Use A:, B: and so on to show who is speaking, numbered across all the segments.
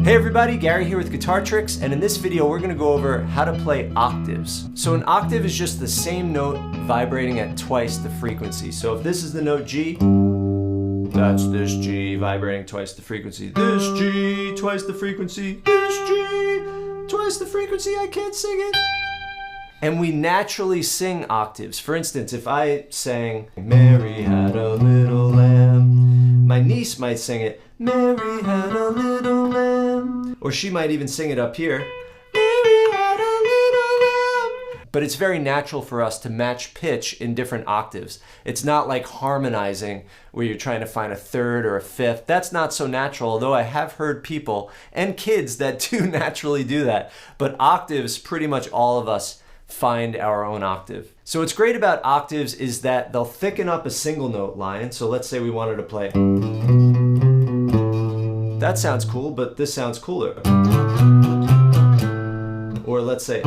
A: Hey everybody, Gary here with Guitar Tricks, and in this video we're going to go over how to play octaves. So an octave is just the same note vibrating at twice the frequency. So if this is the note G, that's this G vibrating twice the frequency. This G, twice the frequency. This G, twice the frequency. I can't sing it. And we naturally sing octaves. For instance, if I sang, Mary had a little lamb, my niece might sing it, Mary had a little lamb. Or she might even sing it up here, Mary had a little lamb. But it's very natural for us to match pitch in different octaves. It's not like harmonizing where you're trying to find a third or a fifth. That's not so natural, although I have heard people and kids that do naturally do that. But octaves, pretty much all of us find our own octave. So what's great about octaves is that they'll thicken up a single note line. So let's say we wanted to play. That sounds cool, but this sounds cooler. Or let's say.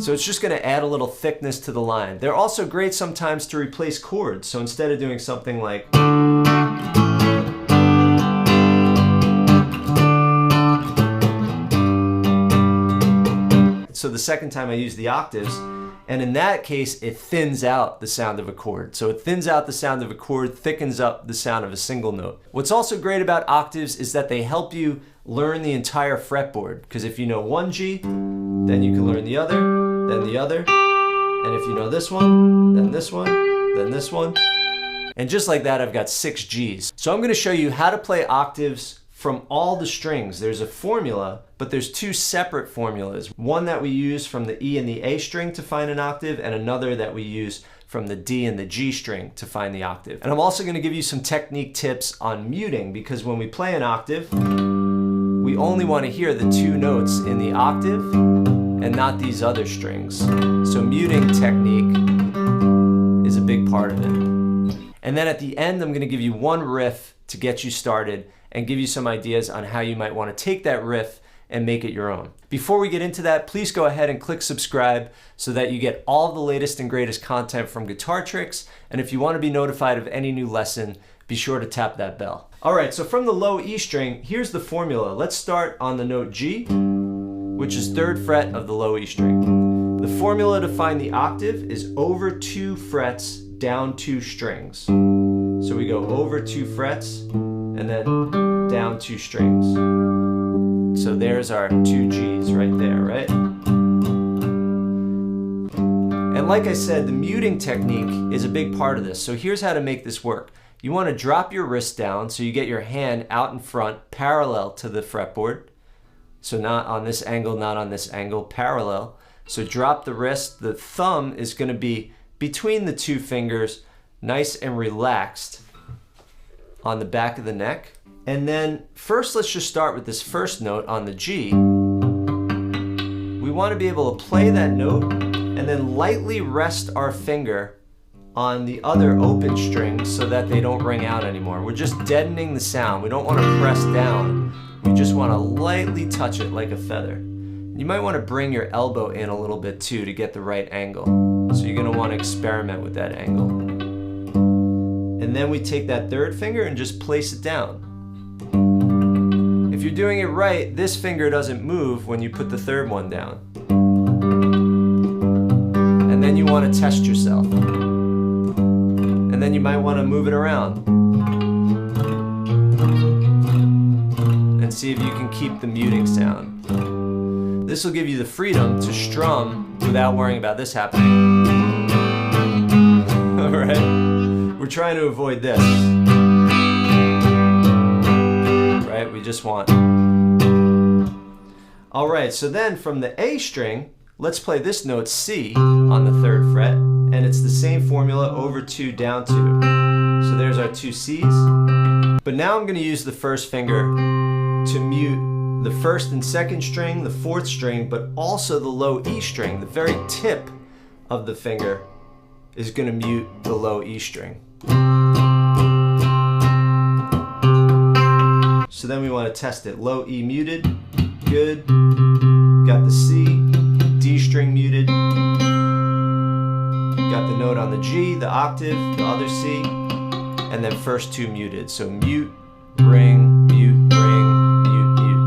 A: So it's just going to add a little thickness to the line. They're also great sometimes to replace chords. So instead of doing something like, so the second time I use the octaves, and in that case, it thins out the sound of a chord. So it thins out the sound of a chord, thickens up the sound of a single note. What's also great about octaves is that they help you learn the entire fretboard. Because if you know one G, then you can learn the other, then the other. And if you know this one, then this one, then this one. And just like that, I've got 6 Gs. So I'm going to show you how to play octaves from all the strings. There's a formula, but there's 2 separate formulas. One that we use from the E and the A string to find an octave, and another that we use from the D and the G string to find the octave. And I'm also going to give you some technique tips on muting, because when we play an octave, we only want to hear the 2 notes in the octave and not these other strings. So muting technique is a big part of it. And then at the end, I'm going to give you one riff to get you started and give you some ideas on how you might want to take that riff and make it your own. Before we get into that, please go ahead and click subscribe so that you get all the latest and greatest content from Guitar Tricks. And if you want to be notified of any new lesson, be sure to tap that bell. All right, so from the low E string, here's the formula. Let's start on the note G, which is 3rd fret of the low E string. The formula to find the octave is over 2 frets, down 2 strings. So we go over 2 frets, and then down 2 strings. So there's our 2 Gs right there, right? And like I said, the muting technique is a big part of this. So here's how to make this work. You want to drop your wrist down so you get your hand out in front, parallel to the fretboard. So not on this angle, not on this angle, parallel. So drop the wrist. The thumb is going to be between the 2 fingers, nice and relaxed on the back of the neck. And then first, let's just start with this first note on the G. We want to be able to play that note and then lightly rest our finger on the other open strings so that they don't ring out anymore. We're just deadening the sound. We don't want to press down. We just want to lightly touch it like a feather. You might want to bring your elbow in a little bit too to get the right angle. So you're going to want to experiment with that angle. And then we take that 3rd finger and just place it down. If you're doing it right, this finger doesn't move when you put the 3rd one down. And then you want to test yourself. And then you might want to move it around. And see if you can keep the muting sound. This will give you the freedom to strum without worrying about this happening. All right? We're trying to avoid this. Right? We just want. All right, so then from the A string, let's play this note C on the 3rd fret, and it's the same formula, over 2, down 2. So there's our 2 Cs. But now I'm going to use the 1st finger to mute the 1st and 2nd string, the 4th string, but also the low E string. The very tip of the finger is going to mute the low E string. So then we want to test it. Low E muted, good. Got the C, D string muted. Got the note on the G, the octave, the other C, and then first two muted. So mute, ring, mute, ring, mute, mute.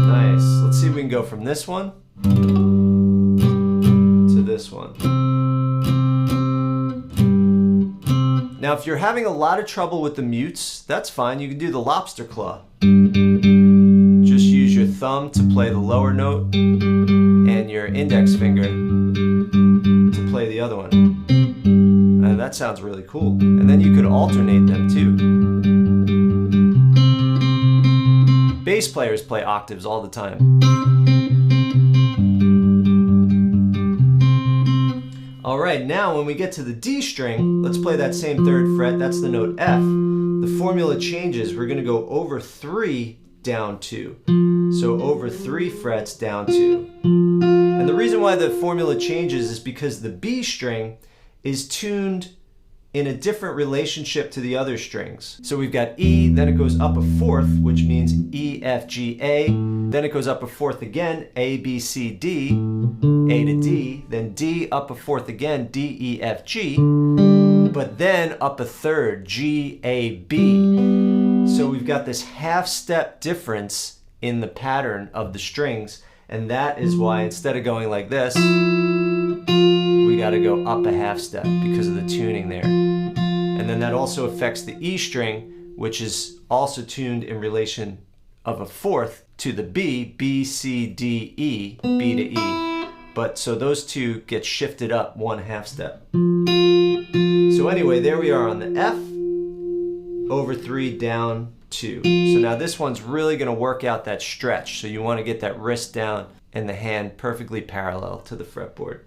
A: Nice. Let's see if we can go from this one to this one. Now, if you're having a lot of trouble with the mutes, that's fine. You can do the lobster claw. Just use your thumb to play the lower note and your index finger to play the other one. And that sounds really cool. And then you could alternate them too. Bass players play octaves all the time. All right, now when we get to the D string, let's play that same third fret. That's the note F. The formula changes. We're going to go over 3, down 2. So over 3 frets, down 2. And the reason why the formula changes is because the B string is tuned in a different relationship to the other strings. So we've got E, then it goes up a fourth, which means E, F, G, A. Then it goes up a fourth again, A, B, C, D, A to D. Then D up a fourth again, D, E, F, G. But then up a third, G, A, B. So we've got this half step difference in the pattern of the strings. And that is why instead of going like this, we got to go up a half step because of the tuning there. And then that also affects the E string, which is also tuned in relation of a fourth to the B, B, C, D, E, B to E. But so those two get shifted up 1 half step. So anyway, there we are on the F, over 3, down 2. So now this one's really going to work out that stretch. So you want to get that wrist down and the hand perfectly parallel to the fretboard.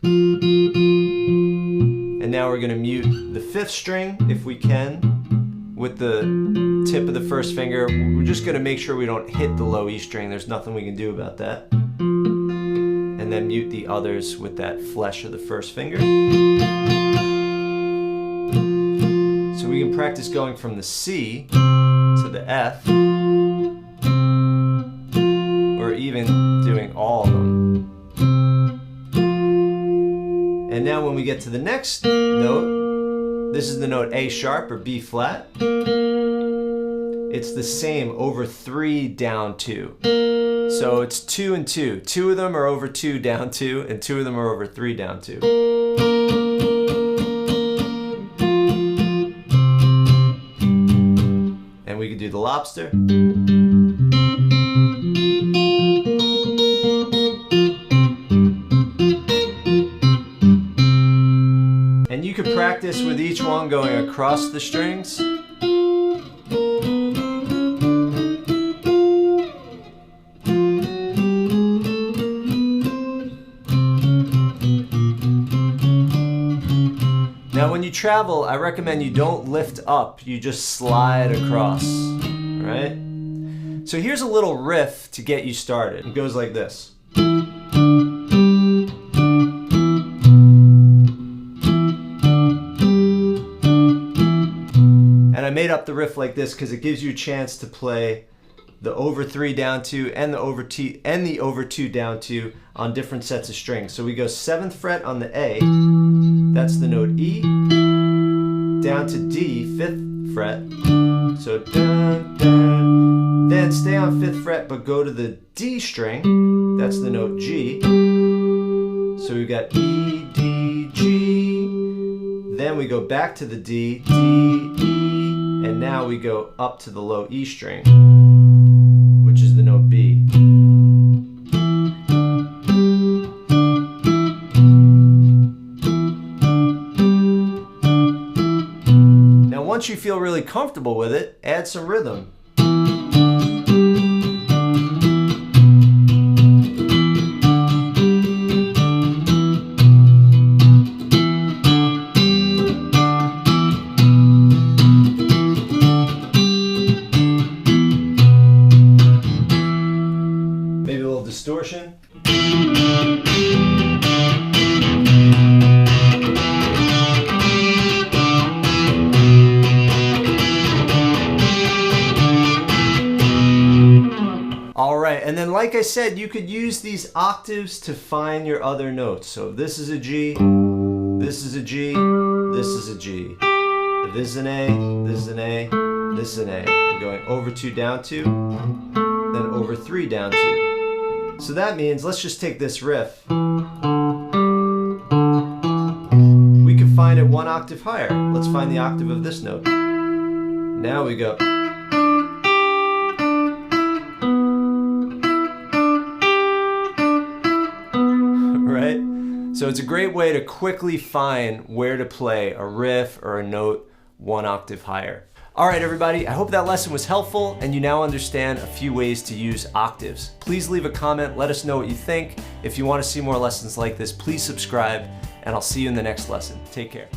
A: And now we're going to mute the 5th string if we can with the tip of the first finger. We're just going to make sure we don't hit the low E string. There's nothing we can do about that. And then mute the others with that flesh of the first finger. So we can practice going from the C to the F, or even doing all of them. And now when we get to the next note, this is the note A sharp or B flat. It's the same, over 3, down 2. So it's 2 and 2. 2 of them are over 2, down 2, and 2 of them are over 3, down 2. And we could do the lobster. And you could practice with each one going across the strings. Now when you travel, I recommend you don't lift up, you just slide across, all right? So here's a little riff to get you started. It goes like this. And I made up the riff like this because it gives you a chance to play the over 3, down 2 and the over 2 down 2 on different sets of strings. So we go 7th fret on the A, that's the note E, down to D, 5th fret. So dun, dun. Then stay on 5th fret but go to the D string, that's the note G. So we've got E, D, G. Then we go back to the D, D, E, and now we go up to the low E string, which is the note B. Now once you feel really comfortable with it, add some rhythm. Distortion. All right, and then like I said, you could use these octaves to find your other notes. So if this is a G, this is a G, this is a G. This is an A, this is an A, this is an A. We're going over 2, down 2, then over 3, down 2. So that means, let's just take this riff. We can find it 1 octave higher. Let's find the octave of this note. Now we go. Right? So it's a great way to quickly find where to play a riff or a note 1 octave higher. All right, everybody, I hope that lesson was helpful and you now understand a few ways to use octaves. Please leave a comment, let us know what you think. If you want to see more lessons like this, please subscribe, and I'll see you in the next lesson. Take care.